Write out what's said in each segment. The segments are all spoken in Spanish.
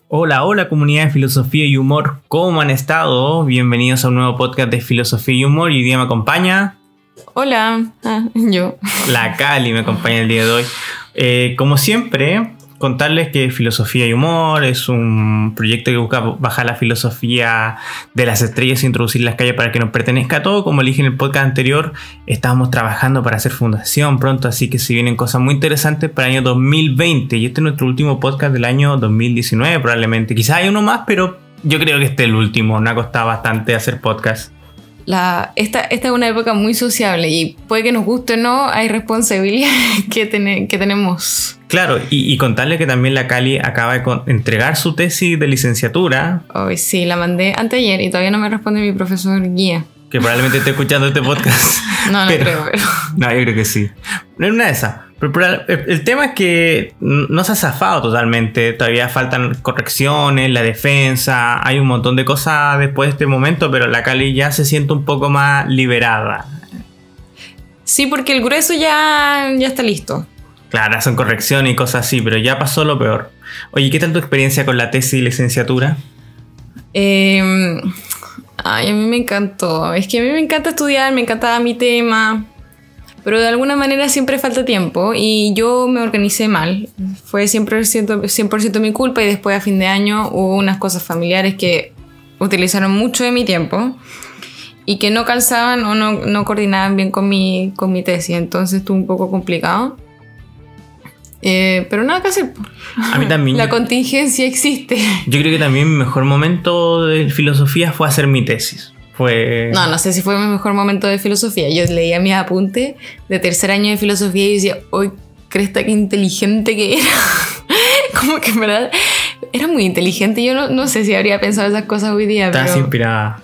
Hola, hola comunidad de filosofía y humor, ¿cómo han estado? Bienvenidos a un nuevo podcast de filosofía y humor y hoy día me acompaña... Hola, yo. La Cali me acompaña el día de hoy. Como siempre, contarles que Filosofía y Humor es un proyecto que busca bajar la filosofía de las estrellas e introducir las calles para que nos pertenezca a todo. Como le dije en el podcast anterior, estábamos trabajando para hacer fundación pronto, así que se vienen cosas muy interesantes para el año 2020 y este es nuestro último podcast del año 2019 probablemente. Quizás hay uno más, pero yo creo que este es el último. Me ha costado bastante hacer podcast. Esta es una época muy sociable y puede que nos guste o no, hay responsabilidades que tenemos. Claro, y contarle que también la Cali acaba de entregar su tesis de licenciatura. Hoy sí, la mandé anteayer y todavía no me responde mi profesor guía. Que probablemente esté escuchando este podcast. No creo, pero... No, yo creo que sí. No es una de esas. Pero el tema es que no se ha zafado totalmente. Todavía faltan correcciones, la defensa. Hay un montón de cosas después de este momento, pero la Cali ya se siente un poco más liberada. Sí, porque el grueso ya está listo. Claro, son correcciones y cosas así, pero ya pasó lo peor. Oye, ¿qué tal tu experiencia con la tesis y licenciatura? A mí me encantó. Es que a mí me encanta estudiar, me encantaba mi tema, pero de alguna manera siempre falta tiempo y yo me organicé mal. Fue 100% mi culpa y después a fin de año hubo unas cosas familiares que utilizaron mucho de mi tiempo y que no calzaban o no coordinaban bien con mi tesis, entonces estuvo un poco complicado. Pero nada que hacer. A mí también. La contingencia existe. Yo creo que también mi mejor momento de filosofía fue hacer mi tesis. No sé si fue mi mejor momento de filosofía. Yo leía mis apuntes de tercer año de filosofía y decía, ¡ay, cresta qué inteligente que era! Como que en verdad era muy inteligente. Yo no sé si habría pensado esas cosas hoy día. Estás inspirada.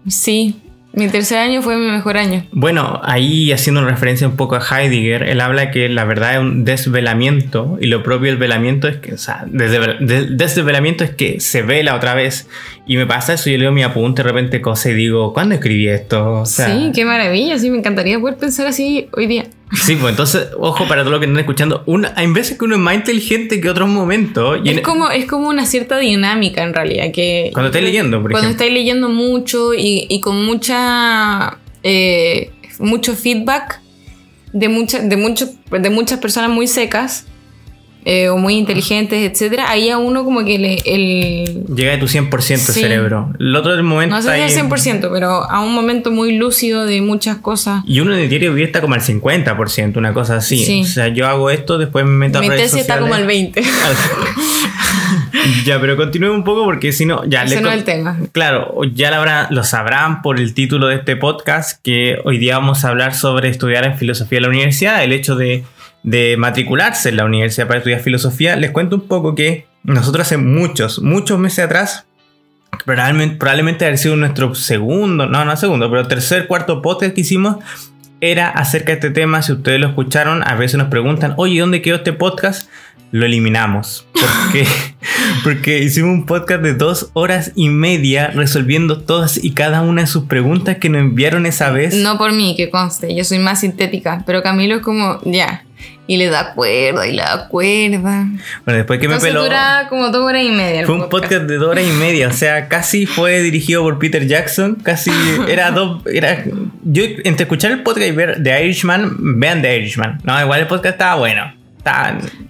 Sí. Mi tercer año fue mi mejor año. Bueno, ahí haciendo referencia un poco a Heidegger, él habla que la verdad es un desvelamiento y lo propio del velamiento es que, o sea, desvelamiento es que se vela otra vez. Y me pasa eso, yo leo mi apunte de repente cosas y digo, ¿cuándo escribí esto? O sea, sí, qué maravilla, sí, me encantaría poder pensar así hoy día. Sí, pues entonces, ojo para todo lo que están escuchando, hay veces que uno es más inteligente que otros momentos. Y es como una cierta dinámica en realidad. Que cuando estáis leyendo, por ejemplo. Cuando estáis leyendo mucho y con mucho feedback de muchas personas muy secas o muy inteligentes, etcétera, ahí a uno como que llega de tu 100% sí. Cerebro. El otro del momento no sé si es 100%, pero a un momento muy lúcido de muchas cosas. Y uno en el diario vivir está como al 50%, una cosa así. Sí. O sea, yo hago esto, después me meto a redes sociales. Mi tesis está como al 20%. Ya, pero continúe un poco porque si no... Ese no es el tema. Claro, ya lo sabrán por el título de este podcast que hoy día vamos a hablar sobre estudiar en filosofía en la universidad, el hecho de matricularse en la universidad para estudiar filosofía. Les cuento un poco que nosotros hace muchos meses atrás, probablemente haber sido nuestro tercer, cuarto podcast que hicimos, era acerca de este tema. Si ustedes lo escucharon, a veces nos preguntan, oye, ¿dónde quedó este podcast? Lo eliminamos. Porque hicimos un podcast de 2 horas y media resolviendo todas y cada una de sus preguntas que nos enviaron esa vez. No por mí, que conste, yo soy más sintética, pero Camilo es como, ya, y le da cuerda y le da cuerda. Bueno, después que entonces me peló... dura como 2 horas y media. Fue un podcast de 2 horas y media, o sea, casi fue dirigido por Peter Jackson, casi yo entre escuchar el podcast y ver The Irishman, vean The Irishman. No, igual el podcast estaba bueno.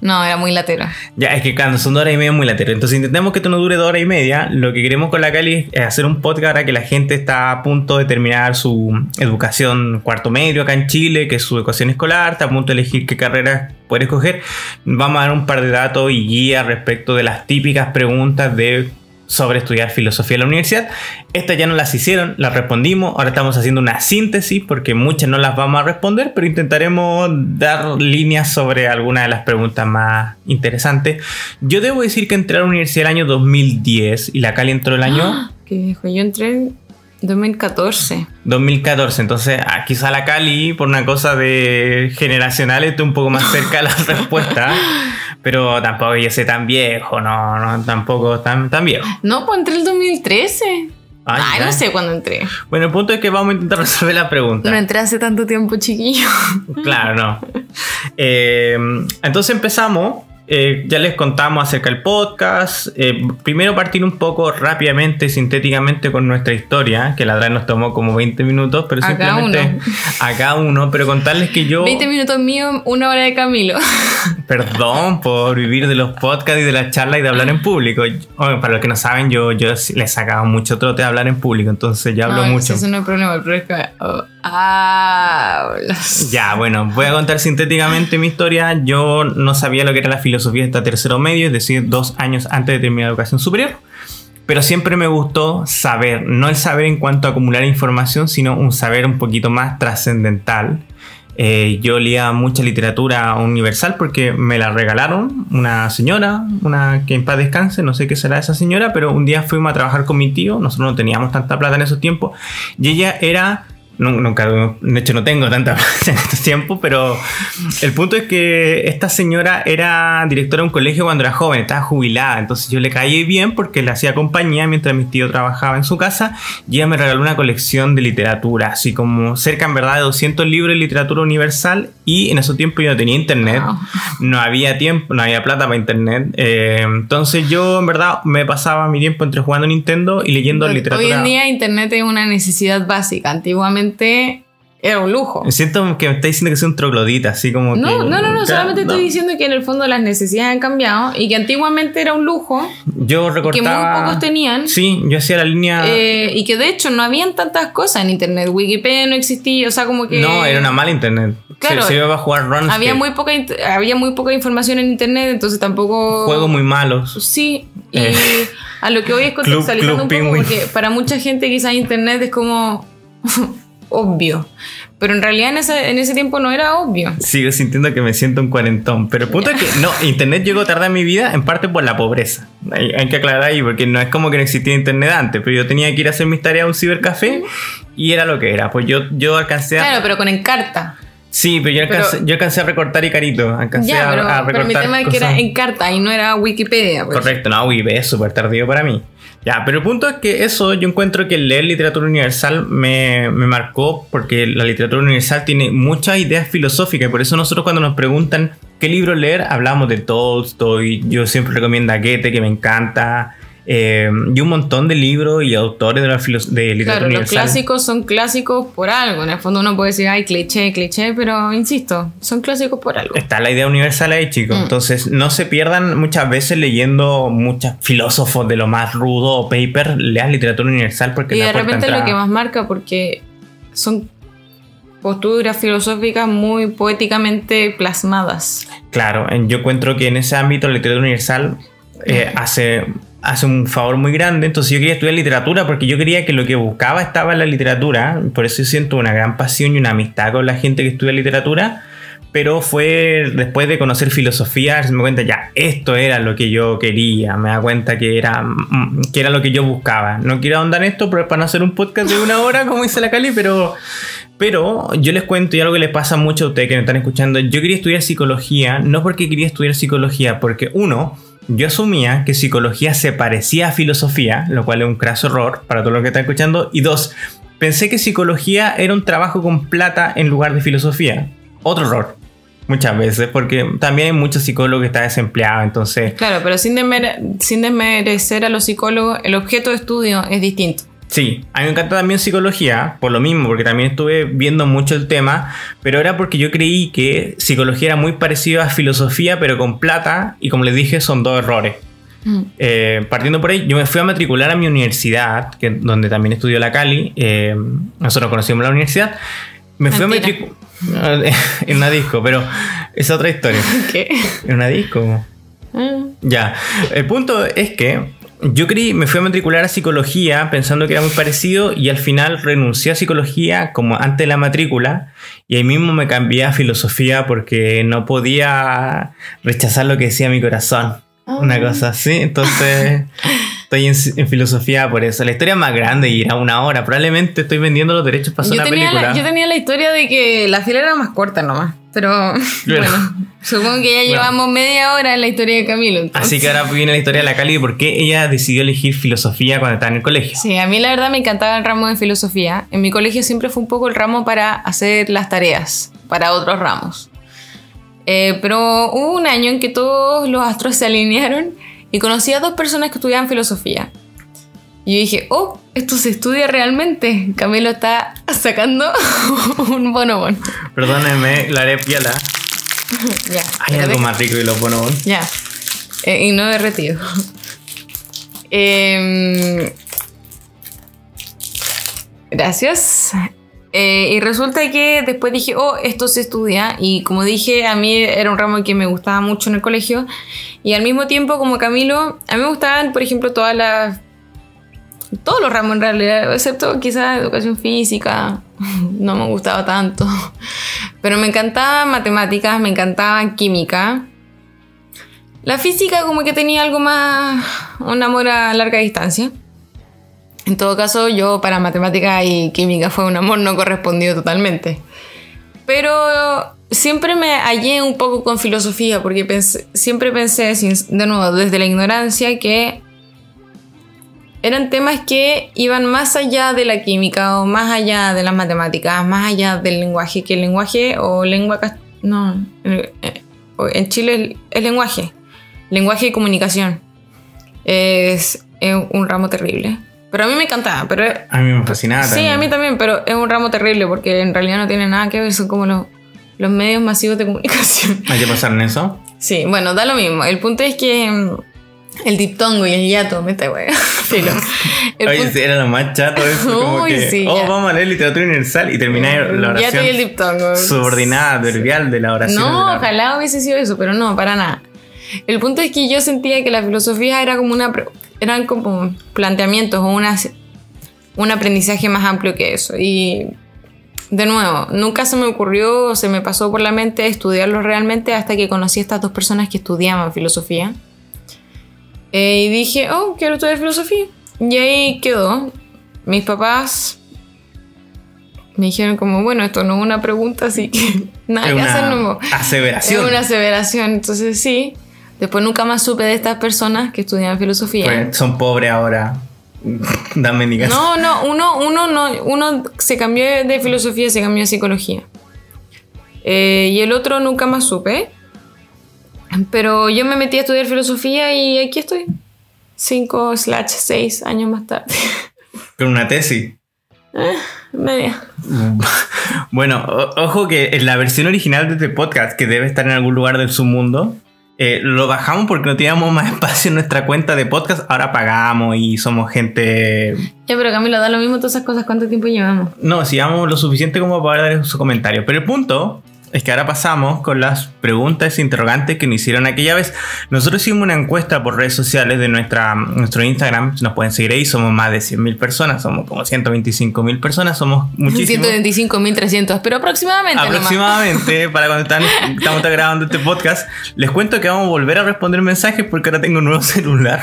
No, era muy latero. Ya, es que cuando son 2 horas y media es muy latero. Entonces intentemos que esto no dure 2 horas y media. Lo que queremos con la Cali es hacer un podcast ahora que la gente está a punto de terminar su educación cuarto medio acá en Chile, que es su educación escolar, está a punto de elegir qué carrera puede escoger. Vamos a dar un par de datos y guías respecto de las típicas preguntas sobre estudiar filosofía en la universidad. Estas ya no las hicieron, las respondimos. Ahora estamos haciendo una síntesis porque muchas no las vamos a responder, pero intentaremos dar líneas sobre algunas de las preguntas más interesantes. Yo debo decir que entré a la universidad el año 2010 y la Cali entró el año... ¿Qué dijo? Yo entré en 2014. 2014, entonces quizá la Cali, por una cosa de generacional, esté un poco más cerca de la respuesta. Pero tampoco yo sé tan viejo, no tampoco tan viejo. No, pues entré el 2013. No sé cuándo entré. Bueno, el punto es que vamos a intentar resolver la pregunta. No entré hace tanto tiempo, chiquillo. Claro, no. Entonces empezamos Ya les contamos acerca del podcast. Primero partir un poco rápidamente, sintéticamente con nuestra historia, que la verdad nos tomó como 20 minutos, pero simplemente a cada uno, pero contarles que yo... 20 minutos mío, 1 hora de Camilo. Perdón por vivir de los podcasts y de las charlas y de hablar en público. Para los que no saben, yo les he sacado mucho trote de hablar en público, entonces ya hablo mucho. Eso no es problema, el problema es que hablas. Ya, bueno, voy a contar sintéticamente mi historia. Yo no sabía lo que era la filosofía hasta tercero medio, es decir, 2 años antes de terminar la educación superior. Pero siempre me gustó saber, no el saber en cuanto a acumular información, sino un saber un poquito más trascendental. Yo leía mucha literatura universal porque me la regalaron una señora, una que en paz descanse, no sé qué será esa señora, pero un día fuimos a trabajar con mi tío, nosotros no teníamos tanta plata en esos tiempos, y ella era... Nunca, de hecho no tengo tanta plata en estos tiempos, pero el punto es que esta señora era directora de un colegio cuando era joven, estaba jubilada, entonces yo le caí bien porque le hacía compañía mientras mi tío trabajaba en su casa, y ella me regaló una colección de literatura, así como cerca en verdad de 200 libros de literatura universal, y en esos tiempos yo no tenía internet, no había tiempo, no había plata para internet, entonces yo en verdad me pasaba mi tiempo entre jugando Nintendo y leyendo literatura. Hoy en día internet es una necesidad básica, antiguamente era un lujo. Siento que me está diciendo que soy un troglodita, así como no, que... No, solamente estoy diciendo que en el fondo las necesidades han cambiado y que antiguamente era un lujo. Yo recortaba... Que muy pocos tenían. Sí, yo hacía la línea... Y que de hecho no habían tantas cosas en internet. Wikipedia no existía, o sea, como que... No, era una mala internet. Claro. Se iba a jugar RuneScape. Había muy poca información en internet, entonces tampoco... Juegos muy malos. Sí, y a lo que hoy es contextualizando un poco, porque para mucha gente quizás internet es como... obvio, pero en realidad en ese tiempo no era obvio. Sigo sintiendo que me siento un cuarentón, pero el punto es que no, internet llegó tarde en mi vida en parte por la pobreza. Hay que aclarar ahí, porque no es como que no existía internet antes, pero yo tenía que ir a hacer mis tareas a un cibercafé y era lo que era. Pues yo alcancé a... Claro, pero con Encarta. Sí, pero yo alcancé a recortar Icarito. Alcancé a recortar pero mi tema es que era Encarta y no era Wikipedia. Pues. Correcto, no, Wikipedia es súper tardío para mí. Ya, pero el punto es que eso, yo encuentro que leer literatura universal me marcó, porque la literatura universal tiene muchas ideas filosóficas, y por eso nosotros cuando nos preguntan qué libro leer, hablamos de Tolstoy. Yo siempre recomiendo a Goethe, que me encanta, y un montón de libros y autores de literatura claro, universal. Los clásicos son clásicos por algo. En el fondo uno puede decir, ay, cliché, pero insisto, son clásicos por algo. Está la idea universal ahí, chicos. Entonces no se pierdan muchas veces leyendo muchos filósofos de lo más rudo o paper. Lean literatura universal porque y de repente es lo que más marca, porque son posturas filosóficas muy poéticamente plasmadas. Claro, yo encuentro que en ese ámbito la literatura universal hace un favor muy grande. Entonces yo quería estudiar literatura porque yo quería que lo que buscaba estaba en la literatura. Por eso yo siento una gran pasión y una amistad con la gente que estudia literatura. Pero fue después de conocer filosofía, me cuenta ya, esto era lo que yo quería. Me da cuenta que era lo que yo buscaba. No quiero ahondar en esto para no hacer un podcast de 1 hora como dice la Cali, pero yo les cuento, y algo que les pasa mucho a ustedes que me están escuchando. Yo quería estudiar psicología, no porque quería estudiar psicología, porque yo asumía que psicología se parecía a filosofía, lo cual es un craso error para todos los que están escuchando. Y 2, pensé que psicología era un trabajo con plata en lugar de filosofía. Otro error, muchas veces, porque también hay muchos psicólogos que están desempleados, entonces... Claro, pero sin desmerecer a los psicólogos, el objeto de estudio es distinto. Sí, a mí me encanta también psicología, por lo mismo, porque también estuve viendo mucho el tema, pero era porque yo creí que psicología era muy parecida a filosofía, pero con plata, y como les dije, son 2 errores. Partiendo por ahí, yo me fui a matricular a mi universidad, donde también estudió la Cali. Nosotros conocimos la universidad. Me fui a matricular en una disco, pero es otra historia. ¿Qué? En una disco. Ya, el punto es que me fui a matricular a psicología pensando que era muy parecido, y al final renuncié a psicología como antes de la matrícula, y ahí mismo me cambié a filosofía porque no podía rechazar lo que decía mi corazón. Una cosa así, entonces estoy en filosofía por eso. La historia es más grande y era 1 hora. Probablemente estoy vendiendo los derechos para hacer una película. Yo tenía la historia de que la fila era más corta nomás. Pero bueno, supongo que ya llevamos media hora en la historia de Camilo. Entonces. Así que ahora viene la historia de la Cali y por qué ella decidió elegir filosofía cuando estaba en el colegio. Sí, a mí la verdad me encantaba el ramo de filosofía. En mi colegio siempre fue un poco el ramo para hacer las tareas para otros ramos. Pero hubo un año en que todos los astros se alinearon y conocí a 2 personas que estudiaban filosofía. Y yo dije, oh, esto se estudia realmente. Camilo está sacando un bonobón. Perdónenme, la haré piola. Ya. Hay algo más rico que los bonobón. Ya. Y no derretido. Gracias. Y resulta que después dije, oh, esto se estudia. Y como dije, a mí era un ramo que me gustaba mucho en el colegio. Y al mismo tiempo, como Camilo, a mí me gustaban, por ejemplo, todos los ramos en realidad, excepto quizás educación física. No me gustaba tanto. Pero me encantaba matemáticas, me encantaba química. La física como que tenía algo más, un amor a larga distancia. En todo caso, yo para matemática y química fue un amor no correspondido totalmente. Pero siempre me hallé un poco con filosofía, porque siempre pensé, de nuevo, desde la ignorancia, que eran temas que iban más allá de la química o más allá de las matemáticas, más allá del lenguaje, que el lenguaje o lengua... No, en Chile es lenguaje y comunicación. Es un ramo terrible. Pero a mí me encantaba. Pero a mí me fascinaba también. Sí, a mí también, pero es un ramo terrible porque en realidad no tiene nada que ver, son como los medios masivos de comunicación. ¿Hay que pasar en eso? Sí, bueno, da lo mismo. El punto es que el diptongo y el hiato, me está wea. Oye, era lo más chato eso. Como uy, que, sí, vamos a leer literatura universal y terminar la oración. Hiato y el diptongo. Subordinada, adverbial de la oración. No, ojalá hubiese sido eso, pero no, para nada. El punto es que yo sentía que la filosofía era como eran como planteamientos o un aprendizaje más amplio que eso. Y de nuevo, nunca se me ocurrió o se me pasó por la mente estudiarlo realmente hasta que conocí a estas 2 personas que estudiaban filosofía. Y dije, oh, quiero estudiar filosofía. Y ahí quedó. Mis papás me dijeron como, bueno, esto no es una pregunta, así que nada que hacer. No, aseveración. Es una aseveración, entonces sí. Después nunca más supe de estas personas que estudian filosofía. Pues son pobres ahora. Dan mendigas. No, uno se cambió de filosofía, se cambió de psicología. Y el otro nunca más supe. Pero yo me metí a estudiar filosofía y aquí estoy. 5/6 años más tarde. Con una tesis. Media. Bueno, ojo que en la versión original de este podcast, que debe estar en algún lugar del submundo, lo bajamos porque no teníamos más espacio en nuestra cuenta de podcast. Ahora pagamos y somos gente... Ya, pero Camilo, da lo mismo todas esas cosas. ¿Cuánto tiempo llevamos? No, sigamos lo suficiente como para dar su comentario. Pero el punto es que ahora pasamos con las preguntas e interrogantes que nos hicieron aquella vez. Nosotros hicimos una encuesta por redes sociales de nuestro Instagram. Nos pueden seguir ahí. Somos más de 100.000 personas. Somos como 125.000 personas. Somos muchísimos. 125.300, pero aproximadamente. Aproximadamente, para cuando estamos grabando este podcast. Les cuento que vamos a volver a responder mensajes porque ahora tengo un nuevo celular.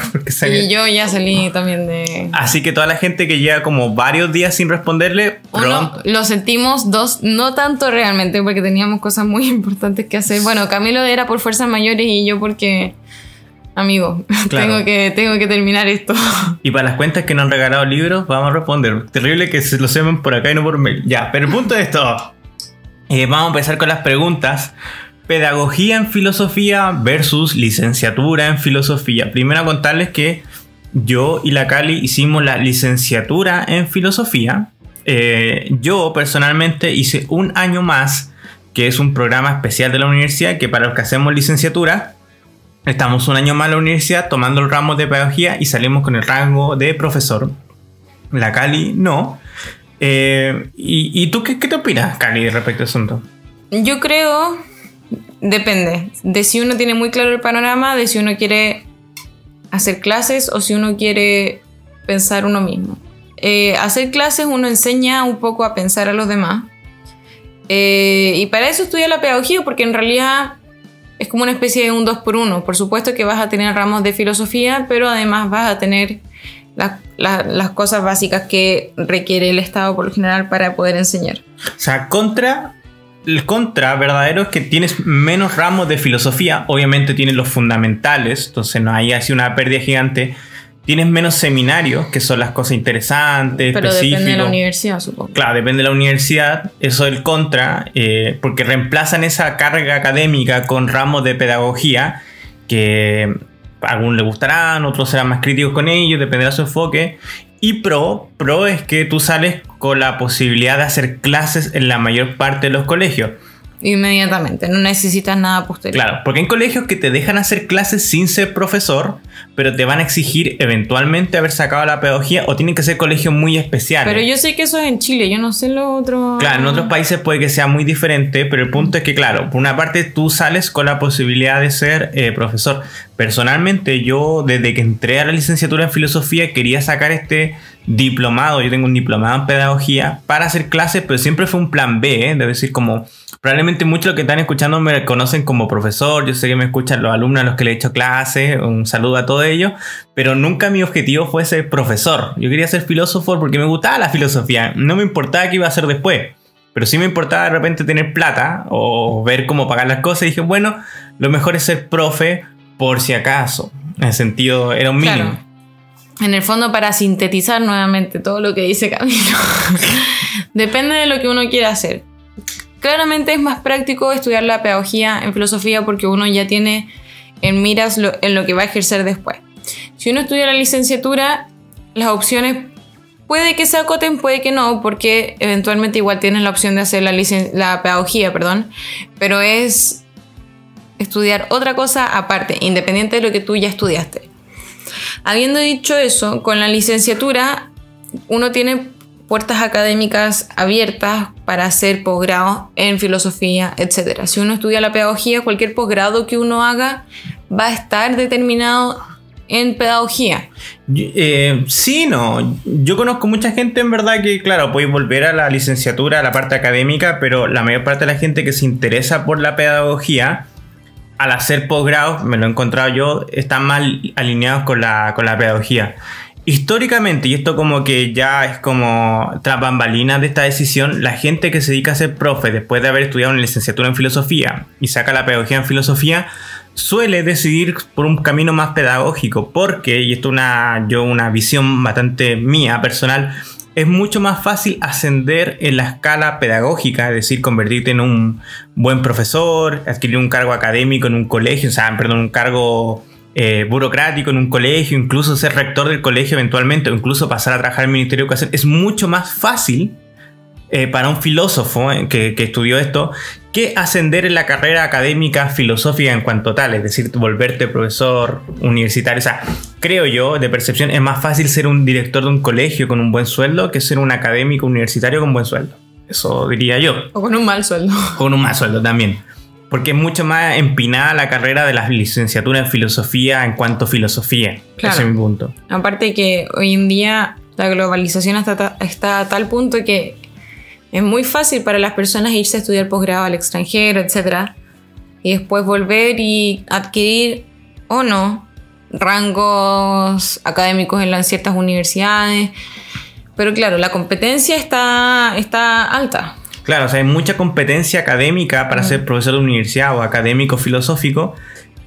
Y yo ya salí también de... Así que toda la gente que lleva como varios días sin responderle... Uno, lo sentimos. 2, no tanto realmente porque teníamos cosas muy importantes que hacer. Bueno, Camilo era por fuerzas mayores y yo porque... Amigo, claro. tengo que terminar esto. Y para las cuentas que nos han regalado libros, vamos a responder. Terrible que se lo sepan por acá y no por mail. Ya, pero el punto de esto... vamos a empezar con las preguntas. Pedagogía en filosofía versus licenciatura en filosofía. Primero a contarles que yo y la Cali hicimos la licenciatura en filosofía. Yo personalmente hice un año más, que es un programa especial de la universidad, que para los que hacemos licenciatura, estamos un año más en la universidad tomando el ramo de pedagogía y salimos con el rango de profesor. La Cali no. ¿Y tú qué te opinas, Cali, respecto a este asunto? Yo creo, depende de si uno tiene muy claro el panorama, de si uno quiere hacer clases o si uno quiere pensar uno mismo. Hacer clases uno enseña un poco a pensar a los demás. Y para eso estudia la pedagogía, porque en realidad es como una especie de un 2x1. Por supuesto que vas a tener ramos de filosofía, pero además vas a tener las cosas básicas que requiere el Estado por lo general para poder enseñar. O sea, el contra verdadero es que tienes menos ramos de filosofía. Obviamente tienes los fundamentales, entonces no hay así una pérdida gigante. tienes menos seminarios, que son las cosas interesantes, pero específicos. depende de la universidad, supongo. Claro, depende de la universidad. Eso es el contra, porque reemplazan esa carga académica con ramos de pedagogía que a algunos les gustarán, otros serán más críticos con ellos, dependerá de su enfoque. Y pro es que tú sales con la posibilidad de hacer clases en la mayor parte de los colegios. Inmediatamente, no necesitas nada posterior. Claro, porque hay colegios que te dejan hacer clases sin ser profesor, pero te van a exigir eventualmente haber sacado la pedagogía, o tienen que ser colegios muy especiales. Pero yo sé que eso es en Chile, yo no sé lo otro. Claro, en otros países puede que sea muy diferente, pero el punto es que, claro, por una parte tú sales con la posibilidad de ser profesor. Personalmente, yo desde que entré a la licenciatura en filosofía quería sacar este diplomado. Yo tengo un diplomado en pedagogía para hacer clases, pero siempre fue un plan B, ¿eh? Debo decir, como probablemente muchos de los que están escuchando me conocen como profesor. Yo sé que me escuchan los alumnos a los que le he hecho clases. Un saludo a todos ellos. Pero nunca mi objetivo fue ser profesor. Yo quería ser filósofo porque me gustaba la filosofía. No me importaba qué iba a hacer después. Pero sí me importaba de repente tener plata o ver cómo pagar las cosas. Y dije, bueno, lo mejor es ser profe por si acaso. En el sentido, era un mínimo. Claro. En el fondo, para sintetizar nuevamente todo lo que dice Camilo, depende de lo que uno quiera hacer. Claramente es más práctico estudiar la pedagogía en filosofía porque uno ya tiene en miras en lo que va a ejercer después. Si uno estudia la licenciatura, las opciones puede que se acoten, puede que no, porque eventualmente igual tienes la opción de hacer la pedagogía, pero es estudiar otra cosa aparte, independiente de lo que tú ya estudiaste. Habiendo dicho eso, con la licenciatura uno tiene puertas académicas abiertas para hacer posgrado en filosofía, etc. Si uno estudia la pedagogía, cualquier posgrado que uno haga va a estar determinado en pedagogía. Sí, no. Yo conozco mucha gente en verdad que, claro, puede volver a la licenciatura, a la parte académica, pero la mayor parte de la gente que se interesa por la pedagogía, al hacer posgrados, me lo he encontrado yo, están más alineados con la pedagogía. Históricamente, y esto como que ya es como tras bambalinas de esta decisión, la gente que se dedica a ser profe después de haber estudiado una licenciatura en filosofía y saca la pedagogía en filosofía, suele decidir por un camino más pedagógico, porque, y esto es una visión bastante mía, personal, es mucho más fácil ascender en la escala pedagógica, es decir, convertirte en un buen profesor, adquirir un cargo académico en un colegio, un cargo burocrático en un colegio, incluso ser rector del colegio eventualmente, o incluso pasar a trabajar en el Ministerio de Educación. Es mucho más fácil para un filósofo que estudió esto que ascender en la carrera académica filosófica en cuanto tal, es decir, volverte profesor universitario. O sea, creo yo, de percepción, es más fácil ser un director de un colegio con un buen sueldo que ser un académico universitario con buen sueldo. Eso diría yo. O con un mal sueldo. Con un mal sueldo también. Porque es mucho más empinada la carrera de la licenciatura en filosofía en cuanto a filosofía. Claro. Ese es mi punto. Aparte que hoy en día la globalización está a tal punto que es muy fácil para las personas irse a estudiar posgrado al extranjero, etc. Y después volver y adquirir o no rangos académicos en ciertas universidades. Pero claro, la competencia está alta. Claro, o sea, hay mucha competencia académica para ser profesor de universidad o académico filosófico.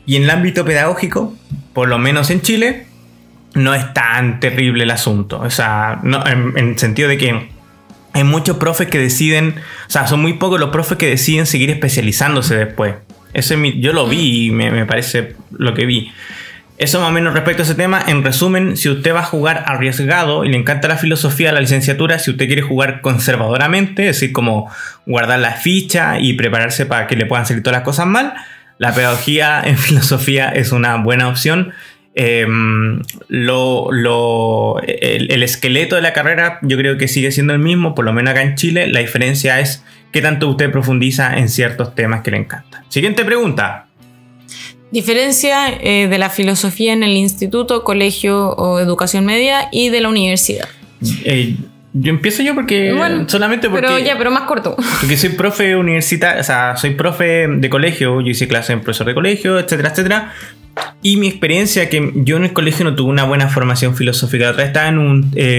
Y en el ámbito pedagógico, por lo menos en Chile, no es tan terrible el asunto. O sea, no, en el sentido de que hay muchos profes que deciden, o sea, son muy pocos los profes que deciden seguir especializándose después. Yo lo vi y me parece lo que vi. Eso más o menos respecto a ese tema. En resumen, si usted va a jugar arriesgado y le encanta la filosofía, la licenciatura, si usted quiere jugar conservadoramente, es decir, como guardar la ficha y prepararse para que le puedan salir todas las cosas mal, la pedagogía en filosofía es una buena opción. El esqueleto de la carrera yo creo que sigue siendo el mismo, por lo menos acá en Chile. La diferencia es qué tanto usted profundiza en ciertos temas que le encantan. Siguiente pregunta. Diferencia de la filosofía en el instituto, colegio o educación media y de la universidad. Yo empiezo porque solamente porque... Pero más corto. Porque soy profe universitario, o sea, soy profe de colegio, yo hice clase en profesor de colegio, etcétera, etcétera. Y mi experiencia, que yo en el colegio no tuve una buena formación filosófica. La otra vez estaba en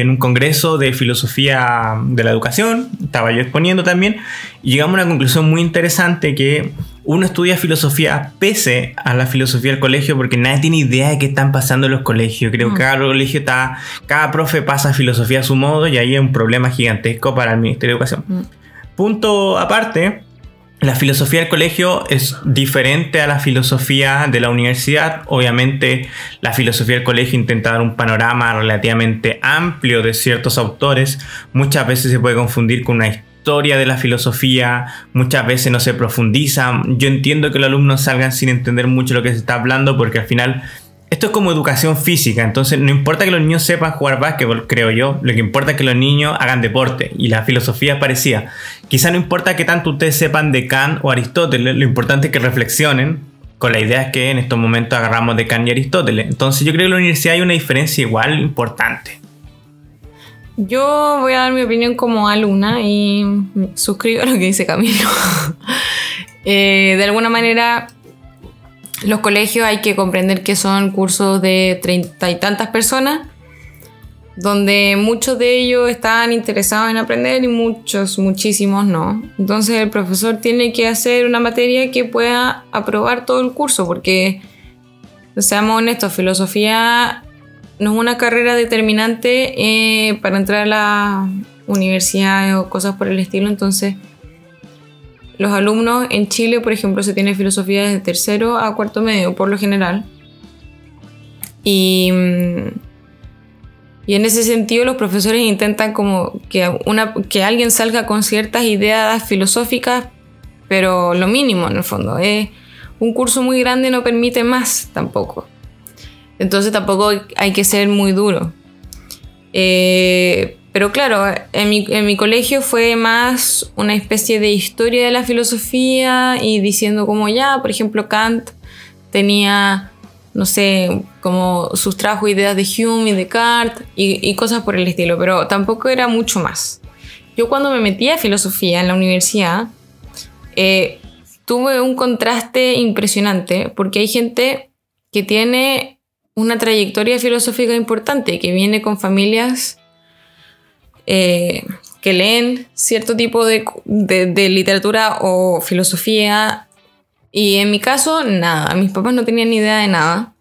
un congreso de filosofía de la educación, estaba yo exponiendo también, y llegamos a una conclusión muy interesante que uno estudia filosofía pese a la filosofía del colegio porque nadie tiene idea de qué están pasando en los colegios. Creo que cada colegio cada profe pasa filosofía a su modo y ahí hay un problema gigantesco para el Ministerio de Educación. Punto aparte, la filosofía del colegio es diferente a la filosofía de la universidad. Obviamente la filosofía del colegio intenta dar un panorama relativamente amplio de ciertos autores. Muchas veces se puede confundir con una historia de la filosofía, muchas veces no se profundiza. Yo entiendo que los alumnos salgan sin entender mucho lo que se está hablando porque al final esto es como educación física, entonces no importa que los niños sepan jugar básquetbol, creo yo, lo que importa es que los niños hagan deporte y la filosofía es parecida. Quizá no importa que tanto ustedes sepan de Kant o Aristóteles, lo importante es que reflexionen con la idea que en estos momentos agarramos de Kant y Aristóteles. Entonces yo creo que en la universidad hay una diferencia igual importante. Yo voy a dar mi opinión como alumna y suscribo a lo que dice Camilo. De alguna manera, los colegios hay que comprender que son cursos de 30 y tantas personas, donde muchos de ellos están interesados en aprender y muchísimos no. Entonces el profesor tiene que hacer una materia que pueda aprobar todo el curso, porque, seamos honestos, filosofía no es una carrera determinante para entrar a la universidad o cosas por el estilo. Entonces los alumnos en Chile, por ejemplo, se tiene filosofía desde tercero a cuarto medio, por lo general. Y en ese sentido los profesores intentan como que alguien salga con ciertas ideas filosóficas, pero lo mínimo en el fondo. Un curso muy grande no permite más tampoco. Entonces tampoco hay que ser muy duro. Pero claro, en mi colegio fue más una especie de historia de la filosofía y diciendo como ya, por ejemplo, Kant tenía, no sé, como sustrajo ideas de Hume y Descartes y cosas por el estilo, pero tampoco era mucho más. Yo cuando me metí a filosofía en la universidad, tuve un contraste impresionante porque hay gente que tiene una trayectoria filosófica importante, que viene con familias que leen cierto tipo de literatura o filosofía, y en mi caso nada, mis papás no tenían ni idea de nada.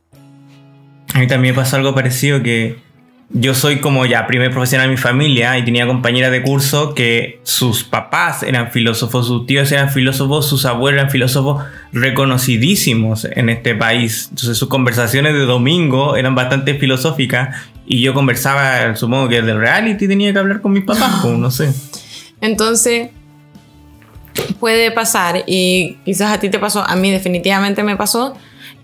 A mí también me pasó algo parecido, que yo soy como ya primer profesional en mi familia y tenía compañeras de curso que sus papás eran filósofos, sus tíos eran filósofos, sus abuelos eran filósofos reconocidísimos en este país. Entonces sus conversaciones de domingo eran bastante filosóficas y yo conversaba, supongo que del reality tenía que hablar con mis papás, como no sé. Entonces puede pasar, y quizás a ti te pasó, a mí definitivamente me pasó,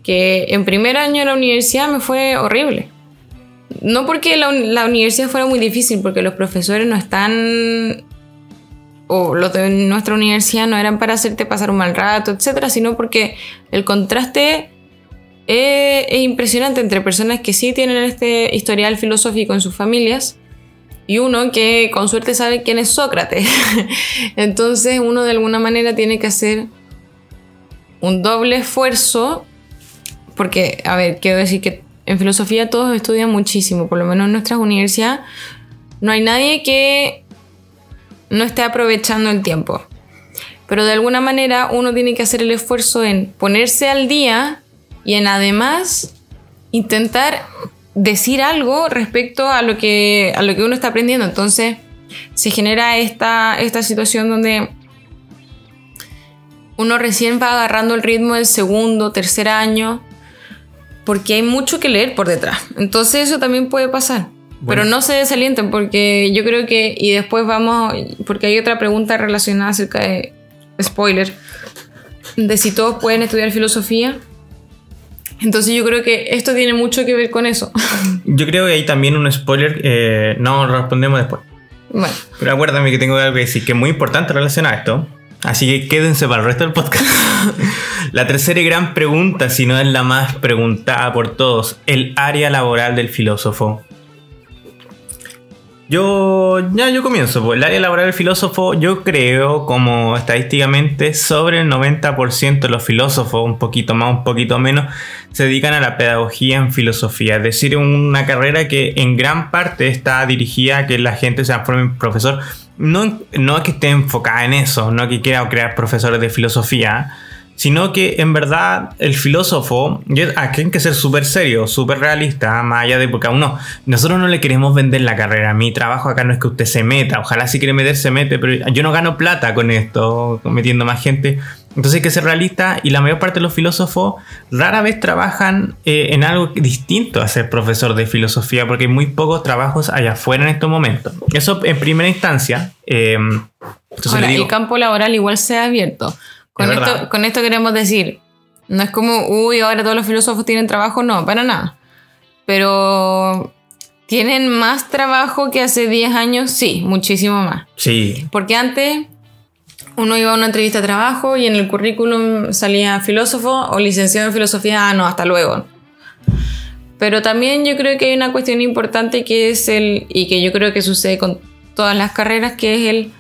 que en primer año de la universidad me fue horrible. No porque la universidad fuera muy difícil, porque los profesores no están, o los de nuestra universidad no eran para hacerte pasar un mal rato, etcétera, sino porque el contraste es impresionante entre personas que sí tienen este historial filosófico en sus familias y uno que con suerte sabe quién es Sócrates. Entonces uno de alguna manera tiene que hacer un doble esfuerzo, porque, a ver, quiero decir que en filosofía todos estudian muchísimo, por lo menos en nuestras universidades no hay nadie que no esté aprovechando el tiempo, pero de alguna manera uno tiene que hacer el esfuerzo en ponerse al día y en además intentar decir algo respecto a lo que uno está aprendiendo. Entonces se genera esta situación donde uno recién va agarrando el ritmo del segundo, tercer año, porque hay mucho que leer por detrás. Entonces eso también puede pasar. Bueno. Pero no se desalienten, porque yo creo que... Y después vamos... Porque hay otra pregunta relacionada acerca de... Spoiler. De si todos pueden estudiar filosofía. Entonces yo creo que esto tiene mucho que ver con eso. Yo creo que hay también un spoiler. No lo respondemos después. Bueno. Pero acuérdame que tengo algo que decir que es muy importante relacionado a esto. Así que quédense para el resto del podcast. La tercera y gran pregunta, si no es la más preguntada por todos: el área laboral del filósofo. Yo comienzo. Pues el área laboral del filósofo, yo creo, como estadísticamente, sobre el 90% de los filósofos, un poquito más, un poquito menos, se dedican a la pedagogía en filosofía. Es decir, una carrera que en gran parte está dirigida a que la gente se transforme en profesor. No es que esté enfocada en eso, no que quiera crear profesores de filosofía, sino que en verdad el filósofo, aquí hay que ser súper serio, súper realista, más allá de porque nosotros no le queremos vender la carrera. Mi trabajo acá no es que usted se meta, ojalá si quiere meter se mete, pero yo no gano plata con esto, metiendo más gente. Entonces hay que ser realista, y la mayor parte de los filósofos rara vez trabajan en algo distinto a ser profesor de filosofía, porque hay muy pocos trabajos allá afuera en estos momentos. Eso en primera instancia. Entonces ahora, el campo laboral igual se ha abierto. Con esto queremos decir, no es como, ahora todos los filósofos tienen trabajo, no, para nada. Pero ¿tienen más trabajo que hace 10 años? Sí, muchísimo más. Sí. Porque antes uno iba a una entrevista de trabajo y en el currículum salía filósofo o licenciado en filosofía, no, hasta luego. Pero también yo creo que hay una cuestión importante que es y que yo creo que sucede con todas las carreras, que es el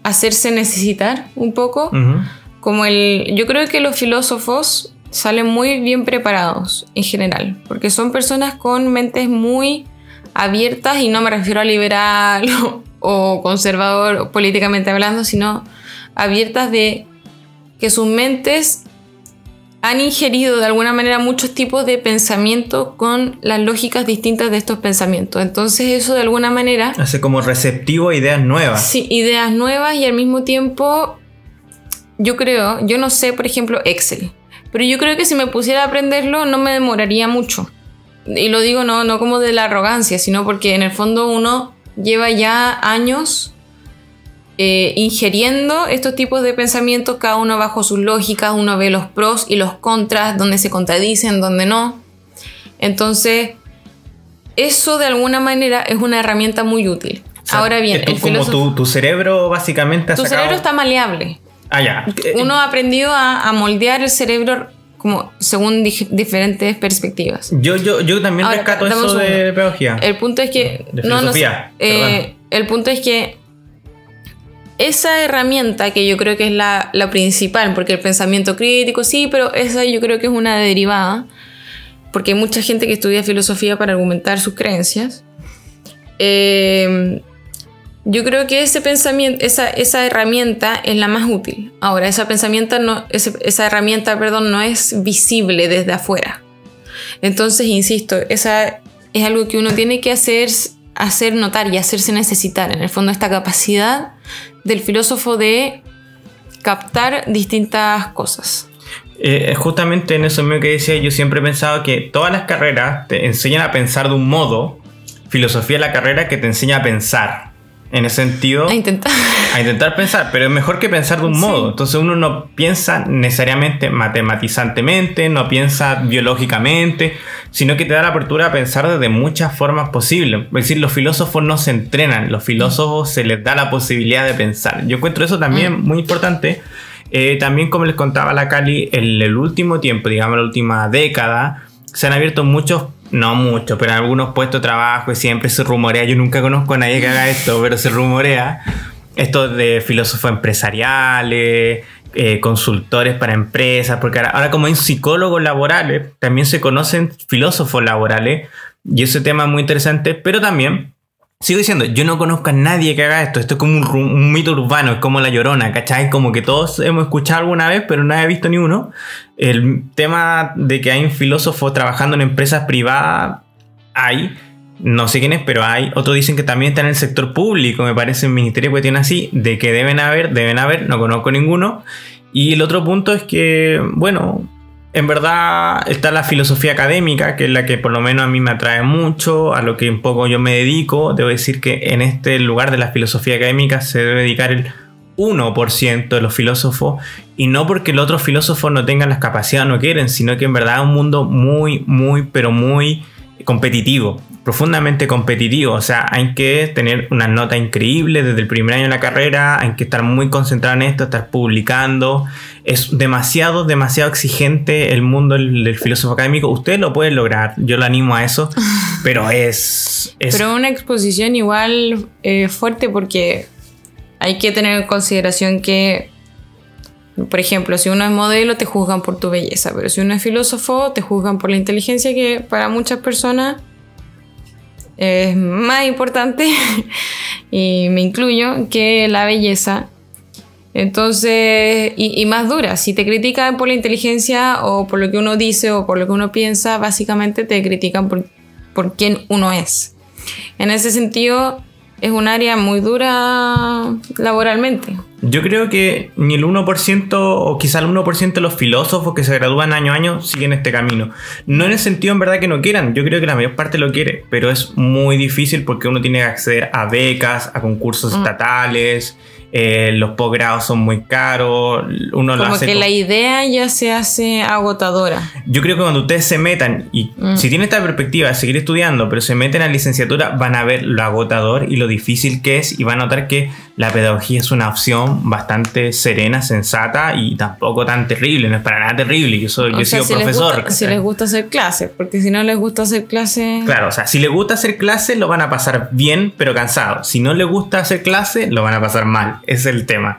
hacerse necesitar un poco. Uh-huh. Yo creo que los filósofos salen muy bien preparados en general, porque son personas con mentes muy abiertas, y no me refiero a liberal o conservador políticamente hablando, sino abiertas de que sus mentes han ingerido de alguna manera muchos tipos de pensamiento con las lógicas distintas de estos pensamientos. Entonces eso de alguna manera hace como receptivo a ideas nuevas. Sí, ideas nuevas, y al mismo tiempo yo no sé, por ejemplo, Excel, pero yo creo que si me pusiera a aprenderlo no me demoraría mucho. Y lo digo no como de la arrogancia, sino porque en el fondo uno lleva ya años ingiriendo estos tipos de pensamientos, cada uno bajo sus lógicas, uno ve los pros y los contras, donde se contradicen, donde no. Entonces, eso de alguna manera es una herramienta muy útil. O sea, ahora bien, tu cerebro básicamente tu cerebro está maleable. Ya. Uno ha aprendido a moldear el cerebro como según diferentes perspectivas. Yo también ahora, rescato eso de pedagogía. El punto es que de filosofía, el punto es que esa herramienta, que yo creo que es la principal, porque el pensamiento crítico sí, pero esa yo creo que es una derivada, porque hay mucha gente que estudia filosofía para argumentar sus creencias. Yo creo que ese pensamiento, esa herramienta es la más útil. Ahora, esa herramienta no es visible desde afuera. Entonces, insisto, esa es algo que uno tiene que hacer notar y hacerse necesitar. En el fondo, esta capacidad del filósofo de captar distintas cosas. Justamente en eso mismo que decía, yo siempre he pensado que todas las carreras te enseñan a pensar de un modo. Filosofía es la carrera que te enseña a pensar. En ese sentido, a intentar pensar, pero es mejor que pensar de un modo. Entonces uno no piensa necesariamente matematizantemente, no piensa biológicamente, sino que te da la apertura a pensar desde muchas formas posibles. Es decir, los filósofos no se entrenan, los filósofos se les da la posibilidad de pensar. Yo encuentro eso también muy importante. También, como les contaba la Cali, en el último tiempo, digamos la última década, se han abierto no mucho, pero en algunos puestos de trabajo, y siempre se rumorea, yo nunca conozco a nadie que haga esto, pero se rumorea esto de filósofos empresariales, consultores para empresas, porque ahora como hay psicólogos laborales, también se conocen filósofos laborales, y ese tema es muy interesante, pero también sigo diciendo, yo no conozco a nadie que haga esto es como un mito urbano, es como La Llorona, ¿cachai? Como que todos hemos escuchado alguna vez, pero no he visto ni uno. El tema de que hay un filósofo trabajando en empresas privadas, no sé quién es, pero hay. Otros dicen que también está en el sector público, me parece, en ministerio que tiene así, de que deben haber, no conozco ninguno. Y el otro punto es que, bueno, en verdad está la filosofía académica, que es la que por lo menos a mí me atrae mucho, a lo que un poco yo me dedico. Debo decir que en este lugar de la filosofía académica se debe dedicar el 1% de los filósofos, y no porque los otros filósofos no tengan las capacidades o no quieren, sino que en verdad es un mundo muy, pero muy competitivo, profundamente competitivo. O sea, hay que tener una nota increíble desde el primer año de la carrera, hay que estar muy concentrado en esto, estar publicando. Es demasiado exigente el mundo del filósofo académico. Ustedes lo pueden lograr, yo lo animo a eso, pero pero una exposición igual fuerte, porque hay que tener en consideración que, por ejemplo, si uno es modelo te juzgan por tu belleza, pero si uno es filósofo te juzgan por la inteligencia, que para muchas personas es más importante y me incluyo, que la belleza. Entonces, y más dura. Si te critican por la inteligencia o por lo que uno dice o por lo que uno piensa, básicamente te critican por quién uno es. En ese sentido, es un área muy dura laboralmente. Yo creo que ni el 1% o quizá el 1% de los filósofos que se gradúan año a año siguen este camino. No en el sentido en verdad que no quieran, yo creo que la mayor parte lo quiere, pero es muy difícil porque uno tiene que acceder a becas, a concursos estatales, los posgrados son muy caros, uno lo Como hace que la idea ya se hace agotadora. Yo creo que cuando ustedes se metan y si tienen esta perspectiva de seguir estudiando, pero se meten a licenciatura, van a ver lo agotador y lo difícil que es y van a notar que la pedagogía es una opción bastante serena, sensata y tampoco tan terrible, no es para nada terrible. Yo he sido profesor. Si les gusta hacer clases, porque si no les gusta hacer clases... Claro, o sea, si les gusta hacer clases lo van a pasar bien, pero cansado. Si no les gusta hacer clases, lo van a pasar mal. Ese es el tema.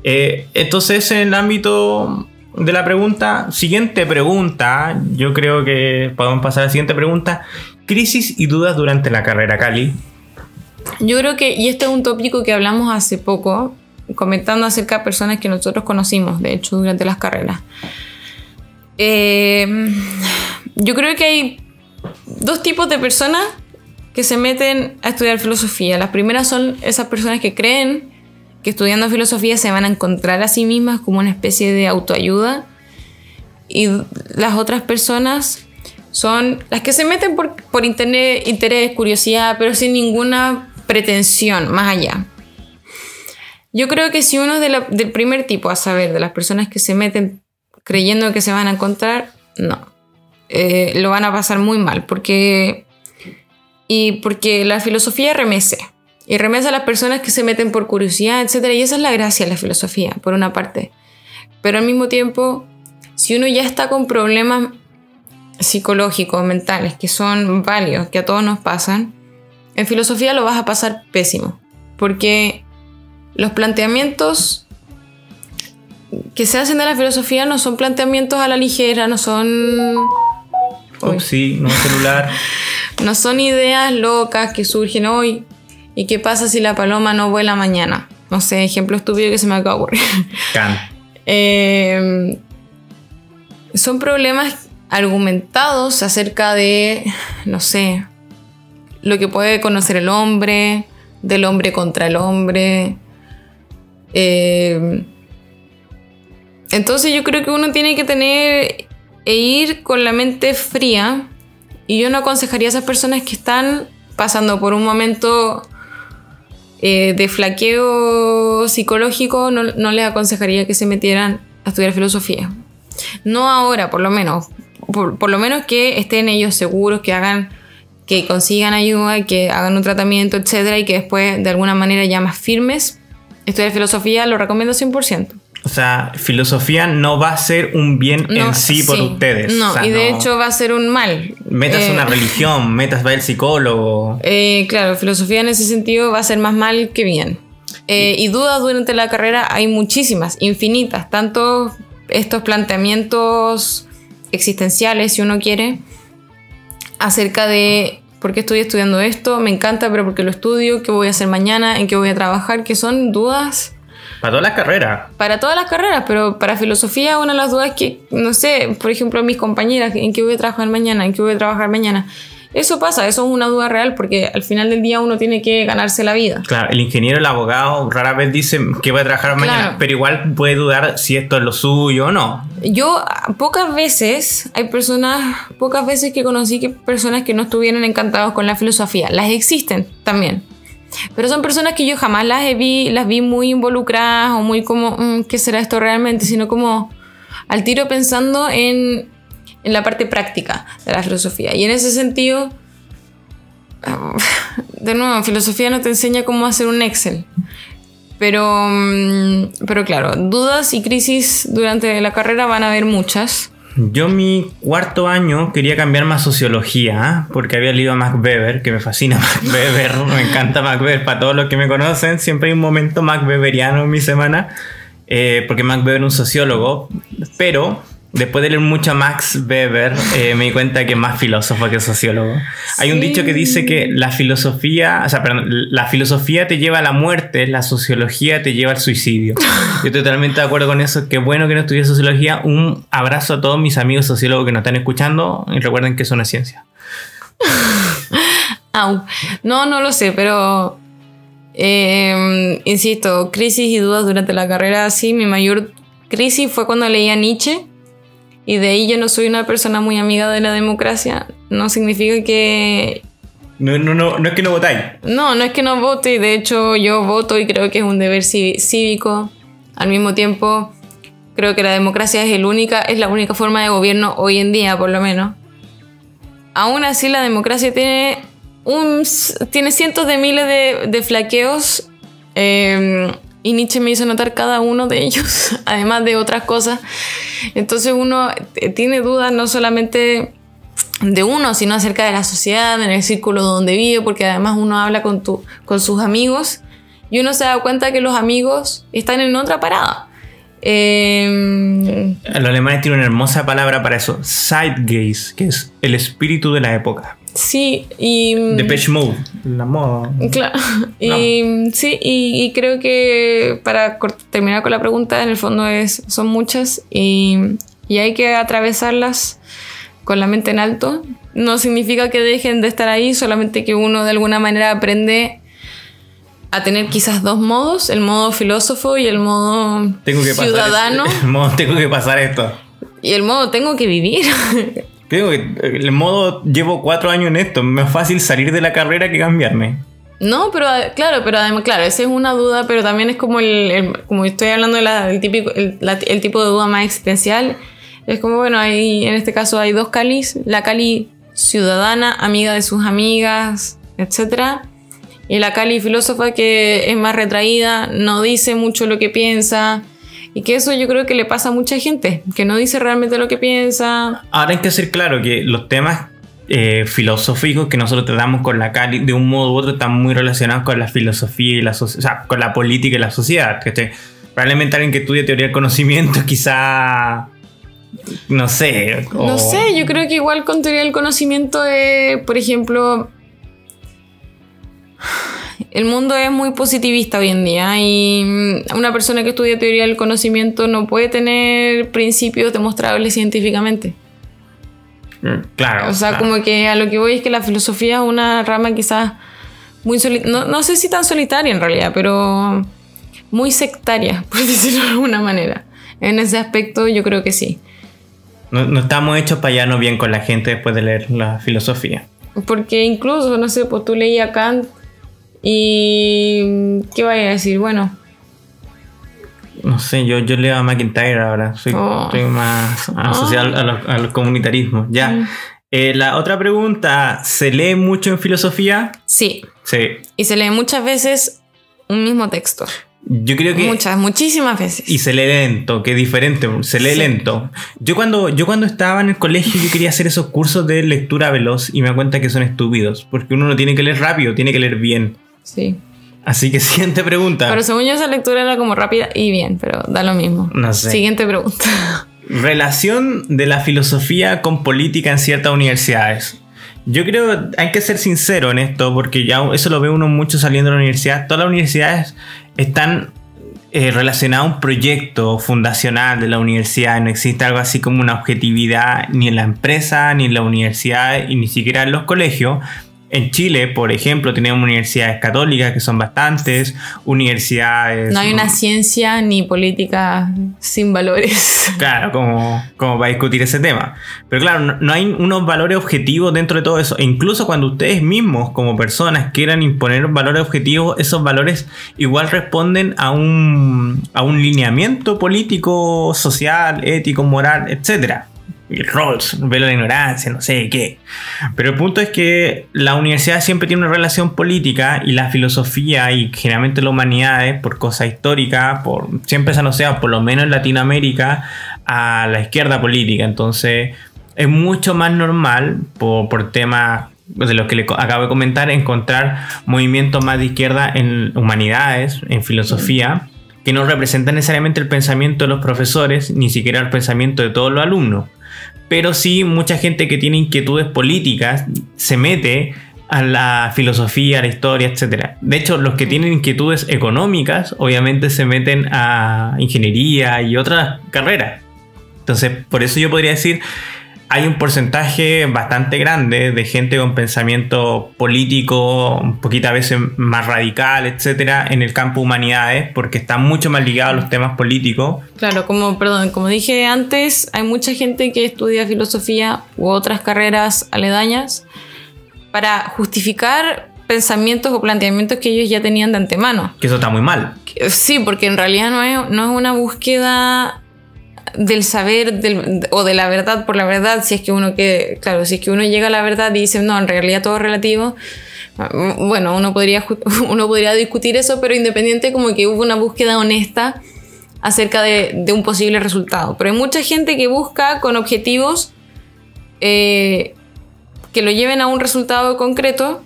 Entonces, en el ámbito de la pregunta, siguiente pregunta, yo creo que podemos pasar a la siguiente pregunta. Crisis y dudas durante la carrera, Cali. Yo creo que, y este es un tópico que hablamos hace poco, comentando acerca de personas que nosotros conocimos, de hecho, durante las carreras. Yo creo que hay dos tipos de personas que se meten a estudiar filosofía. Las primeras son esas personas que creen que estudiando filosofía se van a encontrar a sí mismas como una especie de autoayuda, y las otras personas son las que se meten por interés, curiosidad, pero sin ninguna pretensión más allá. Yo creo que si uno es del primer tipo, a saber, de las personas que se meten creyendo que se van a encontrar, no. Lo van a pasar muy mal, porque la filosofía remece. Y remesa a las personas que se meten por curiosidad, etc. Y esa es la gracia de la filosofía, por una parte. Pero al mismo tiempo, si uno ya está con problemas psicológicos, mentales, que son válidos, que a todos nos pasan, en filosofía lo vas a pasar pésimo. Porque los planteamientos que se hacen de la filosofía no son planteamientos a la ligera, no son... Sí, no celular. No son ideas locas que surgen hoy. ¿Y qué pasa si la paloma no vuela mañana? No sé, ejemplo estúpido que se me acaba de ocurrir. Son problemas argumentados acerca de, no sé, lo que puede conocer el hombre, del hombre contra el hombre. Entonces yo creo que uno tiene que tener e ir con la mente fría, y yo no aconsejaría a esas personas que están pasando por un momento de flaqueo psicológico, no les aconsejaría que se metieran a estudiar filosofía. No ahora, por lo menos. Por lo menos que estén ellos seguros, que consigan ayuda, que hagan un tratamiento, etcétera, y que después, de alguna manera ya más firmes, estudiar filosofía lo recomiendo 100%. O sea, filosofía no va a ser un bien en sí por ustedes. No, o sea, y de hecho va a ser un mal. Metas una religión, metas va el psicólogo. Claro, filosofía en ese sentido va a ser más mal que bien. Y dudas durante la carrera hay muchísimas, infinitas. Tanto estos planteamientos existenciales, si uno quiere, acerca de por qué estoy estudiando esto, me encanta, pero por qué lo estudio, qué voy a hacer mañana, en qué voy a trabajar, que son dudas... Para todas las carreras. Para todas las carreras, pero para filosofía una de las dudas que, no sé, por ejemplo, mis compañeras, ¿en qué voy a trabajar mañana? ¿En qué voy a trabajar mañana? Eso pasa, eso es una duda real, porque al final del día uno tiene que ganarse la vida. Claro, el ingeniero, el abogado rara vez dice que voy a trabajar mañana, pero igual puede dudar si esto es lo suyo o no. Yo pocas veces que conocí personas que no estuvieran encantados con la filosofía. Las existen también. Pero son personas que yo jamás las vi muy involucradas o muy como, ¿qué será esto realmente? Sino como al tiro pensando en la parte práctica de la filosofía. Y en ese sentido, de nuevo, filosofía no te enseña cómo hacer un Excel. Pero claro, dudas y crisis durante la carrera van a haber muchas. Yo mi cuarto año quería cambiarme a sociología, porque había leído a Max Weber, que me fascina Max Weber, me encanta Max Weber. Para todos los que me conocen, siempre hay un momento Max Weberiano en mi semana, porque Max Weber es un sociólogo, pero Después de leer mucho a Max Weber, me di cuenta que es más filósofo que sociólogo. Hay un dicho que dice que la filosofía te lleva a la muerte, la sociología te lleva al suicidio. Yo estoy totalmente de acuerdo con eso. Qué bueno que no estudié sociología. Un abrazo a todos mis amigos sociólogos que nos están escuchando y recuerden que es una ciencia. No lo sé, pero insisto, crisis y dudas durante la carrera. Sí, mi mayor crisis fue cuando leí a Nietzsche. Y de ahí yo no soy una persona muy amiga de la democracia. No significa que... No es que no votáis. No es que no vote. De hecho, yo voto y creo que es un deber cívico. Al mismo tiempo, creo que la democracia es la única forma de gobierno hoy en día, por lo menos. Aún así, la democracia tiene cientos de miles de flaqueos. Y Nietzsche me hizo notar cada uno de ellos, además de otras cosas. Entonces uno tiene dudas no solamente de uno, sino acerca de la sociedad, en el círculo donde vive, porque además uno habla con sus amigos y uno se da cuenta que los amigos están en otra parada. Los alemanes tienen una hermosa palabra para eso, Zeitgeist, que es el espíritu de la época. Sí, y... Depeche Mode, la moda. Claro. Sí, y creo que para terminar con la pregunta, en el fondo son muchas y hay que atravesarlas con la mente en alto. No significa que dejen de estar ahí, solamente que uno de alguna manera aprende a tener quizás dos modos, el modo filósofo y el modo ciudadano. El modo tengo que pasar esto. Y el modo tengo que vivir. Creo que el modo llevo 4 años en esto. Es más fácil salir de la carrera que cambiarme. No, pero además, esa es una duda, pero también es como como estoy hablando del el tipo de duda más existencial. Es como, bueno, en este caso hay dos Calis. La Cali ciudadana, amiga de sus amigas, etc. Y la Cali filósofa, que es más retraída, no dice mucho lo que piensa. Y que eso yo creo que le pasa a mucha gente, que no dice realmente lo que piensa. Ahora hay que hacer claro que los temas filosóficos que nosotros tratamos con la Cali, de un modo u otro, están muy relacionados con la filosofía y con la política y la sociedad. Probablemente alguien que estudie teoría del conocimiento, quizá... No sé, yo creo que igual con teoría del conocimiento, por ejemplo... El mundo es muy positivista hoy en día y una persona que estudia teoría del conocimiento no puede tener principios demostrables científicamente. Claro. O sea, como que a lo que voy es que la filosofía es una rama quizás muy no sé si tan solitaria en realidad, pero muy sectaria, por decirlo de alguna manera. En ese aspecto yo creo que sí. No estamos hechos para llevarnos bien con la gente después de leer la filosofía. Porque incluso, no sé, pues tú leías a Kant y... ¿qué vaya a decir? Bueno... No sé, yo leo a McIntyre ahora. Estoy más asociado al comunitarismo. Ya. La otra pregunta, ¿se lee mucho en filosofía? Sí. Sí. Y se lee muchas veces un mismo texto. Yo creo que... muchísimas veces. Y se lee lento, que es diferente. Se lee lento. Yo cuando estaba en el colegio, yo quería hacer esos cursos de lectura veloz y me doy cuenta que son estúpidos. Porque uno no tiene que leer rápido, tiene que leer bien. Sí. Así que siguiente pregunta. Pero según yo esa lectura era como rápida y bien, pero da lo mismo. No sé. Siguiente pregunta. Relación de la filosofía con política en ciertas universidades. Yo creo, hay que ser sincero en esto, porque ya eso lo ve uno mucho saliendo de la universidad. Todas las universidades están relacionadas a un proyecto fundacional de la universidad. No existe algo así como una objetividad ni en la empresa, ni en la universidad, y ni siquiera en los colegios. En Chile, por ejemplo, tenemos universidades católicas que son bastantes, universidades... No hay una ciencia ni política sin valores. Claro, como para discutir ese tema. Pero claro, no hay unos valores objetivos dentro de todo eso. E incluso cuando ustedes mismos, como personas, quieran imponer valores objetivos, esos valores igual responden a un lineamiento político, social, ético, moral, etcétera. Y Rawls, velo la ignorancia, no sé qué. Pero el punto es que la universidad siempre tiene una relación política y la filosofía y generalmente las humanidades, por cosas históricas, siempre se han asociado, por lo menos en Latinoamérica, a la izquierda política. Entonces es mucho más normal, por temas de los que le acabo de comentar, encontrar movimientos más de izquierda en humanidades, en filosofía, que no representa necesariamente el pensamiento de los profesores, ni siquiera el pensamiento de todos los alumnos. Pero sí, mucha gente que tiene inquietudes políticas se mete a la filosofía, a la historia, etc. De hecho, los que tienen inquietudes económicas, obviamente se meten a ingeniería y otras carreras. Entonces, por eso yo podría decir, hay un porcentaje bastante grande de gente con pensamiento político, un poquito a veces más radical, etcétera, en el campo humanidades, porque está mucho más ligado a los temas políticos. Claro, como dije antes, hay mucha gente que estudia filosofía u otras carreras aledañas para justificar pensamientos o planteamientos que ellos ya tenían de antemano. Que eso está muy mal. Sí, porque en realidad no es una búsqueda del saber o de la verdad por la verdad. Si es que uno llega a la verdad y dice, no, en realidad todo es relativo, bueno, uno podría discutir eso, pero independiente, como que hubo una búsqueda honesta acerca de un posible resultado. Pero hay mucha gente que busca con objetivos que lo lleven a un resultado concreto,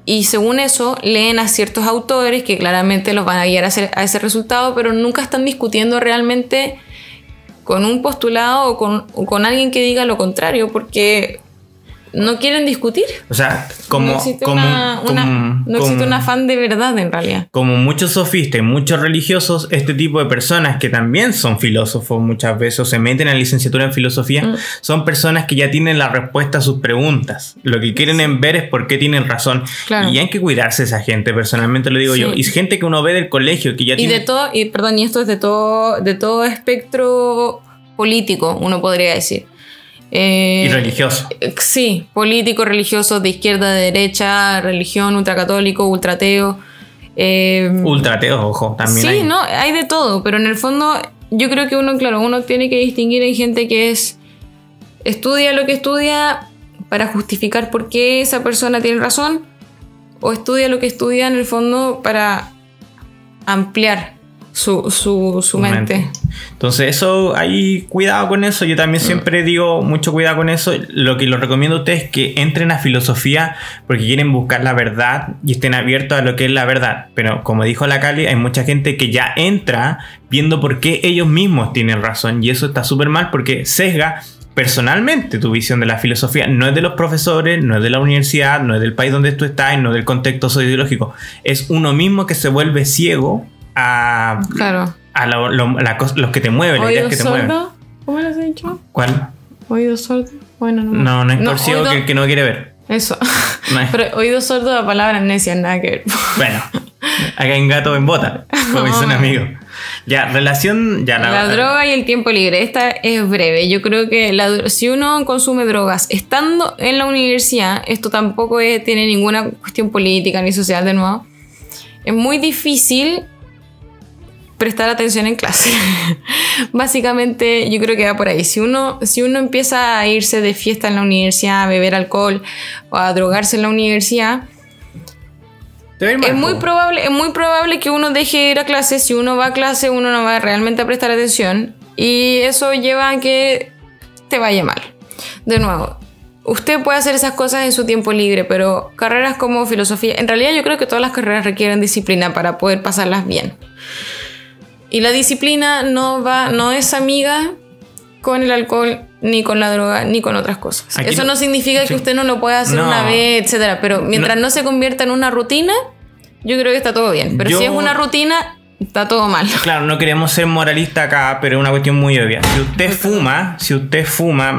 y según eso leen a ciertos autores que claramente los van a guiar a ese resultado, pero nunca están discutiendo realmente con un postulado o con alguien que diga lo contrario, porque no quieren discutir. O sea, no existe un afán de verdad en realidad. Como muchos sofistas y muchos religiosos, este tipo de personas que también son filósofos muchas veces o se meten a la licenciatura en filosofía, son personas que ya tienen la respuesta a sus preguntas. Lo que quieren ver es por qué tienen razón. Claro. Y hay que cuidarse de esa gente, personalmente lo digo yo. Y gente que uno ve del colegio que ya tiene... Y esto es de todo espectro político, uno podría decir. Y religioso. Sí, político, religioso, de izquierda, de derecha, religión, ultracatólico, ultrateo. Ultrateo, ojo, también sí, hay. No, hay de todo, pero en el fondo yo creo que uno tiene que distinguir. Hay gente que estudia lo que estudia para justificar por qué esa persona tiene razón, o estudia lo que estudia en el fondo para ampliar su mente. Entonces eso, hay cuidado con eso. Yo también siempre digo mucho cuidado con eso. Lo que les recomiendo a ustedes es que entren a filosofía porque quieren buscar la verdad y estén abiertos a lo que es la verdad. Pero como dijo la Cali, hay mucha gente que ya entra viendo por qué ellos mismos tienen razón, y eso está súper mal porque sesga personalmente tu visión de la filosofía. No es de los profesores, no es de la universidad, no es del país donde tú estás, no es del contexto sociológico. Es uno mismo que se vuelve ciego a los que te mueven, las ideas que te mueven. ¿Oído sordo? ¿Cómo lo has dicho? ¿Cuál? ¿Oído sordo? Bueno, no es por ciego que no quiere ver. Eso. No es. Pero oído sordo, la palabra necia, nada que ver. Bueno, acá hay un gato en bota, como dice un amigo. Ya, relación... La droga y el tiempo libre. Esta es breve. Yo creo que si uno consume drogas estando en la universidad, esto tampoco tiene ninguna cuestión política ni social, de nuevo. Es muy difícil prestar atención en clase. Básicamente yo creo que va por ahí. Si uno empieza a irse de fiesta en la universidad, a beber alcohol o a drogarse en la universidad, es muy probable que uno deje de ir a clase. Si uno va a clase, uno no va realmente a prestar atención, y eso lleva a que te vaya mal. De nuevo, usted puede hacer esas cosas en su tiempo libre, pero carreras como filosofía, en realidad yo creo que todas las carreras requieren disciplina para poder pasarlas bien. Y la disciplina no es amiga con el alcohol, ni con la droga, ni con otras cosas. Eso no significa que usted no lo pueda hacer una vez, etcétera. Pero mientras no se convierta en una rutina, yo creo que está todo bien. Pero si es una rutina, está todo mal. Claro, no queremos ser moralistas acá, pero es una cuestión muy obvia. Si usted fuma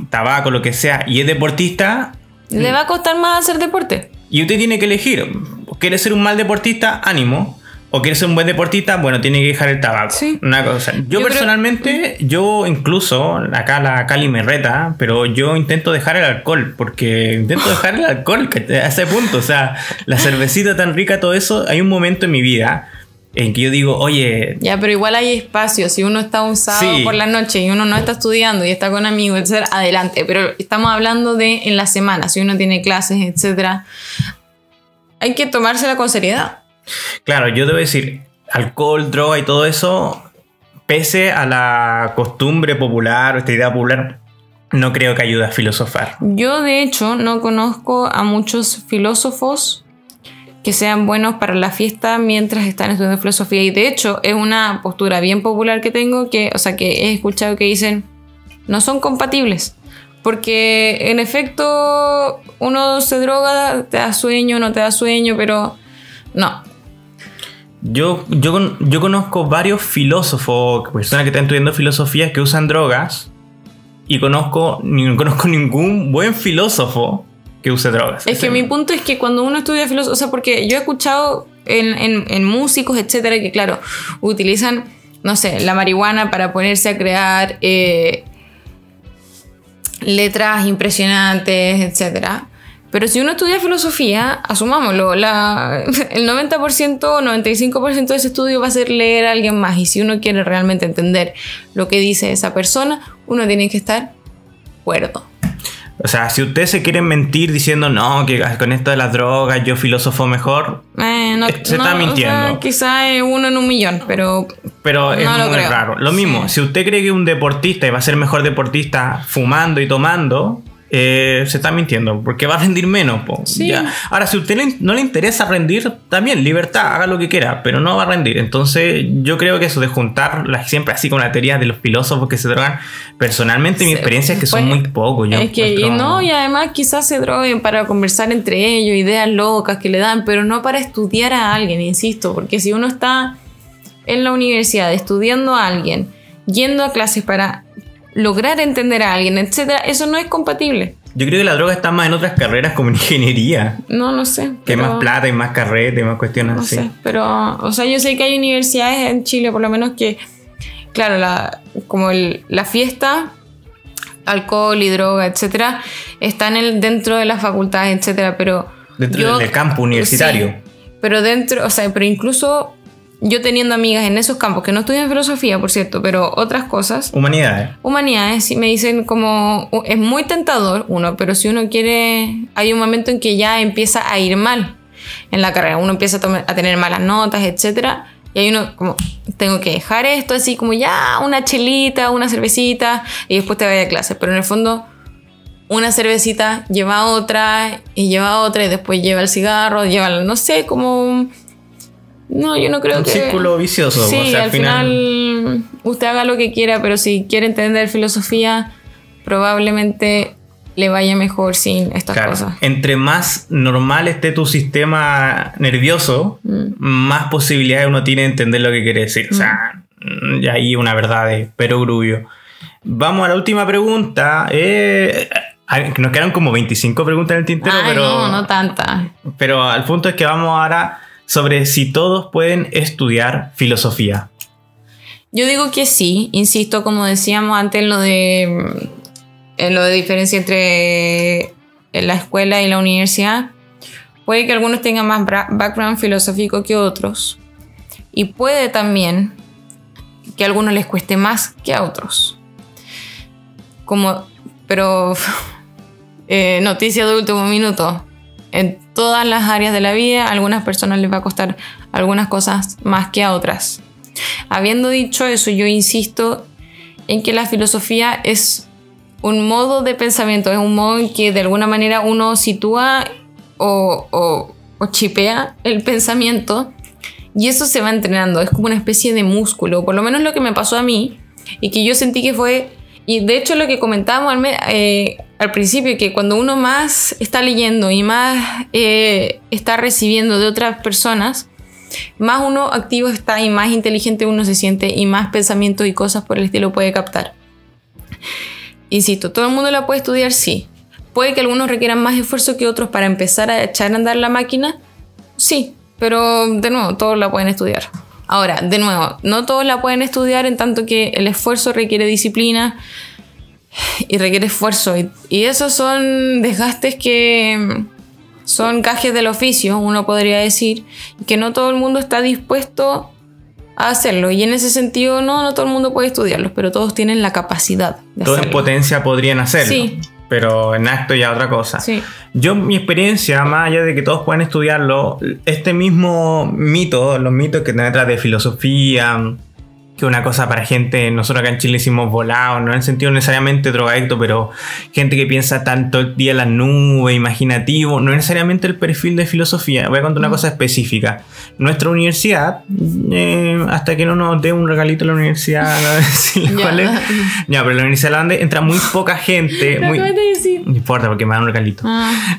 tabaco, lo que sea, y es deportista, le va a costar más hacer deporte. Y usted tiene que elegir. ¿Quiere ser un mal deportista? Ánimo. ¿O quiere ser un buen deportista? Bueno, tiene que dejar el tabaco. Sí. Una cosa. Yo personalmente, yo incluso, acá la Cali me reta, pero yo intento dejar el alcohol, porque intento dejar el alcohol a ese punto. O sea, la cervecita tan rica, todo eso. Hay un momento en mi vida en que yo digo, oye... Ya, pero igual hay espacio. Si uno está un sábado por la noche y uno no está estudiando y está con amigos, etcétera, adelante. Pero estamos hablando de en la semana, si uno tiene clases, etcétera. Hay que tomársela con seriedad. Claro, yo debo decir, alcohol, droga y todo eso, pese a la costumbre popular o esta idea popular, no creo que ayude a filosofar. Yo, de hecho, no conozco a muchos filósofos que sean buenos para la fiesta mientras están estudiando filosofía. Y de hecho es una postura bien popular que tengo, que he escuchado que dicen no son compatibles. Porque en efecto uno se droga, te da sueño, no te da sueño, pero no. Yo conozco varios filósofos, personas que están estudiando filosofía que usan drogas, y no conozco ningún buen filósofo que use drogas. Es que mi punto es que cuando uno estudia filosofía, o sea, porque yo he escuchado en músicos, etcétera, que claro, utilizan, no sé, la marihuana para ponerse a crear letras impresionantes, etcétera. Pero si uno estudia filosofía, asumámoslo, el 90% o 95% de ese estudio va a ser leer a alguien más. Y si uno quiere realmente entender lo que dice esa persona, uno tiene que estar cuerdo. O sea, si ustedes se quieren mentir diciendo no, que con esto de las drogas yo filósofo mejor, se está mintiendo. O sea, quizá es uno en un millón, pero es no muy raro. Lo mismo, si usted cree que un deportista va a ser mejor deportista fumando y tomando, se está mintiendo, porque va a rendir menos. Sí. Ya. Ahora, si a usted no le interesa rendir, también, libertad, haga lo que quiera, pero no va a rendir. Entonces, yo creo que eso de juntar siempre así con la teoría de los filósofos que se drogan, personalmente mi experiencia es que son muy pocos. Y además quizás se droguen para conversar entre ellos, ideas locas que le dan, pero no para estudiar a alguien, insisto, porque si uno está en la universidad estudiando a alguien, yendo a clases para lograr entender a alguien, etcétera, eso no es compatible. Yo creo que la droga está más en otras carreras como en ingeniería. No sé. Que hay más plata y más carreta y más cuestiones así. No sé, pero, o sea, yo sé que hay universidades en Chile, por lo menos, que, claro, la fiesta, alcohol y droga, etcétera, están dentro de las facultades, etcétera, pero dentro del campo universitario. Sí, pero pero incluso yo teniendo amigas en esos campos que no estudian filosofía, por cierto, pero otras cosas. Humanidades, sí, me dicen como es muy tentador pero si uno quiere, hay un momento en que ya empieza a ir mal en la carrera, uno empieza a tener malas notas, etcétera, y hay uno como, tengo que dejar esto, así como ya una chelita, una cervecita, y después te vaya a clase, pero en el fondo una cervecita lleva a otra, y después lleva el cigarro, no sé, como... No, yo no creo un círculo vicioso. Sí, o sea, al final usted haga lo que quiera, pero si quiere entender filosofía, probablemente le vaya mejor sin estas cosas. Entre más normal esté tu sistema nervioso, más posibilidades uno tiene de entender lo que quiere decir. O sea, ya ahí una verdad de perogrullo. Vamos a la última pregunta. Nos quedaron como 25 preguntas en el tintero, pero... no tantas. Pero al punto es que vamos ahora... sobre si todos pueden estudiar filosofía. Yo digo que sí, insisto, como decíamos antes en lo de diferencia entre la escuela y la universidad. Puede que algunos tengan más background filosófico que otros, y puede también que a algunos les cueste más que a otros. Pero noticia de último minuto. En todas las áreas de la vida, a algunas personas les va a costar algunas cosas más que a otras. Habiendo dicho eso, yo insisto en que la filosofía es un modo de pensamiento, es un modo en que de alguna manera uno sitúa o chipea el pensamiento, y eso se va entrenando, es como una especie de músculo, por lo menos lo que me pasó a mí, y que yo sentí que fue... Y de hecho lo que comentábamos al principio, que cuando uno más está leyendo y más está recibiendo de otras personas, más uno activo está y más inteligente uno se siente y más pensamientos y cosas por el estilo puede captar. Insisto, ¿todo el mundo la puede estudiar? Sí. ¿Puede que algunos requieran más esfuerzo que otros para empezar a echar a andar la máquina? Sí, pero de nuevo, todos la pueden estudiar. Ahora, de nuevo, no todos la pueden estudiar en tanto que el esfuerzo requiere disciplina y requiere esfuerzo. Y esos son desgastes que son gajes del oficio, uno podría decir, que no todo el mundo está dispuesto a hacerlo. Y en ese sentido, no todo el mundo puede estudiarlos, pero todos tienen la capacidad de todos hacerlo. En potencia podrían hacerlo. Sí. Pero en acto ya otra cosa. Sí. Yo, mi experiencia, más allá de que todos puedan estudiarlo, este mismo mito, los mitos que están detrás de filosofía, que una cosa para gente, nosotros acá en Chile decimos volado, no en el sentido necesariamente drogadicto, pero gente que piensa tanto el día en las nubes, imaginativo, no necesariamente el perfil de filosofía. Voy a contar una cosa específica. Nuestra universidad, hasta que no nos dé un regalito a la universidad, no decir cuál es. Ya, pero la Universidad de la Ande entra muy poca gente. No importa, porque me dan un regalito.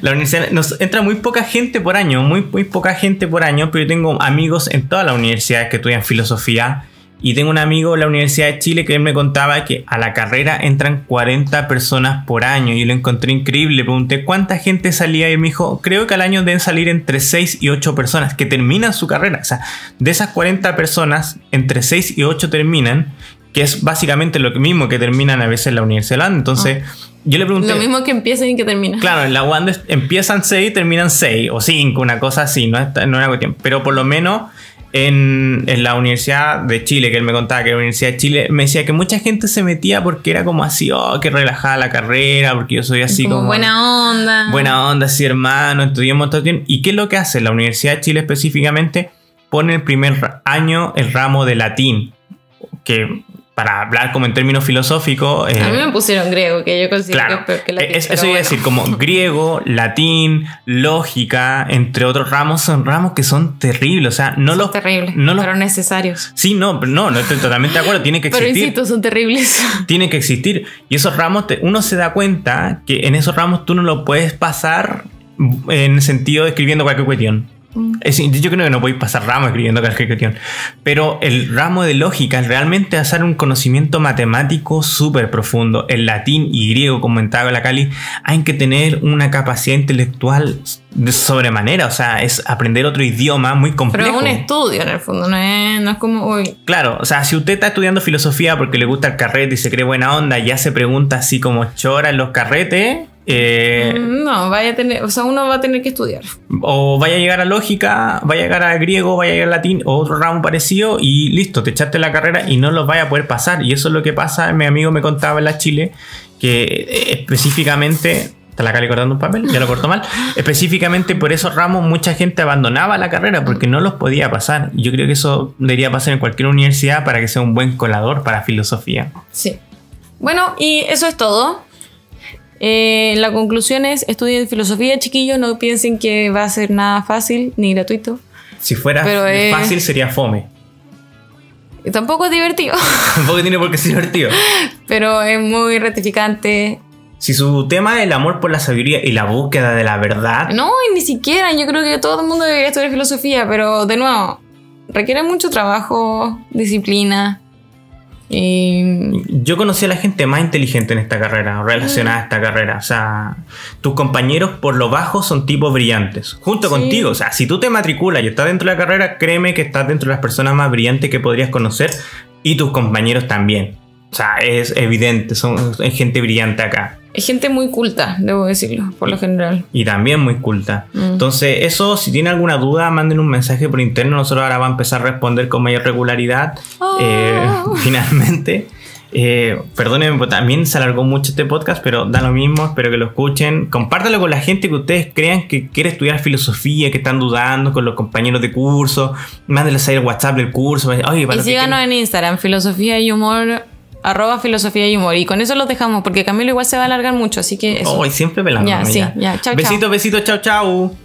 La universidad entra muy poca gente por año, muy poca gente por año, pero yo tengo amigos en todas las universidades que estudian filosofía. Y tengo un amigo en la Universidad de Chile que él me contaba que a la carrera entran 40 personas por año. Y lo encontré increíble. Le pregunté cuánta gente salía y me dijo, creo que al año deben salir entre 6 y 8 personas que terminan su carrera. O sea, de esas 40 personas, entre 6 y 8 terminan, que es básicamente lo mismo que terminan a veces en la Universidad de la Ande. Entonces, yo le pregunté... Lo mismo que empiezan y que terminan. Claro, en la UAND empiezan 6 y terminan 6 o 5, una cosa así. No es una cuestión. Pero por lo menos... En la Universidad de Chile, que él me contaba que era la Universidad de Chile, me decía que mucha gente se metía porque era como así, oh, que relajada la carrera, porque yo soy así como buena onda. Buena onda, sí, hermano, estudiamos todo bien. ¿Y qué es lo que hace? La Universidad de Chile específicamente pone el primer año el ramo de latín, que para hablar como en términos filosóficos... a mí me pusieron griego, que yo considero que es peor que latín. Eso iba a decir, como griego, latín, lógica, entre otros ramos, son ramos que son terribles. O sea, terribles, pero necesarios. Sí, no, estoy totalmente de acuerdo, tiene que existir. Pero insisto, son terribles. Tiene que existir. Y esos ramos, uno se da cuenta que en esos ramos tú no lo puedes pasar en el sentido de escribiendo cualquier cuestión. Yo creo que no podéis pasar ramos escribiendo cualquier cuestión, pero el ramo de lógica es realmente hacer un conocimiento matemático súper profundo. El latín y griego, comentaba la Cali, hay que tener una capacidad intelectual de sobremanera. O sea, es aprender otro idioma muy complejo. Pero es un estudio en el fondo, no es como hoy. Claro, o sea, si usted está estudiando filosofía porque le gusta el carrete y se cree buena onda, ya se pregunta así como chora en los carretes. No, vaya a tener, o sea, uno va a tener que estudiar. O vaya a llegar a lógica, vaya a llegar a griego, vaya a llegar a latín o otro ramo parecido y listo, te echaste la carrera y no los vaya a poder pasar. Y eso es lo que pasa, mi amigo me contaba en la Chile, que específicamente... Está la Cali cortando un papel, ya lo cortó mal. Específicamente por esos ramos mucha gente abandonaba la carrera porque no los podía pasar. Y yo creo que eso debería pasar en cualquier universidad para que sea un buen colador para filosofía. Sí. Bueno, y eso es todo. La conclusión es, estudien filosofía, chiquillos, no piensen que va a ser nada fácil ni gratuito. Si fuera fácil sería fome. Y tampoco es divertido. Tampoco tiene por qué ser divertido. Pero es muy gratificante. Si su tema es el amor por la sabiduría y la búsqueda de la verdad... No, y ni siquiera, yo creo que todo el mundo debería estudiar filosofía, pero de nuevo, requiere mucho trabajo, disciplina. Yo conocí a la gente más inteligente en esta carrera, relacionada a esta carrera. O sea, tus compañeros por lo bajo son tipos brillantes, junto contigo. O sea, si tú te matriculas y estás dentro de la carrera, créeme que estás dentro de las personas más brillantes que podrías conocer y tus compañeros también. O sea, es evidente, hay gente brillante acá. Es gente muy culta, debo decirlo, por lo general. Y también muy culta. Entonces, eso, si tiene alguna duda, manden un mensaje por interno. Nosotros ahora vamos a empezar a responder con mayor regularidad. Finalmente. Perdónenme, pues también se alargó mucho este podcast, pero da lo mismo. Espero que lo escuchen. Compártalo con la gente que ustedes crean que quiere estudiar filosofía, que están dudando, con los compañeros de curso. Mándenles ahí el WhatsApp del curso. Oye, y síganos en Instagram, filosofía y humor. @filosofía y humor. Y con eso los dejamos porque Camilo igual se va a alargar mucho, así que eso. Siempre pelando. Ya, sí, ya. Chau, besitos, chau, chau.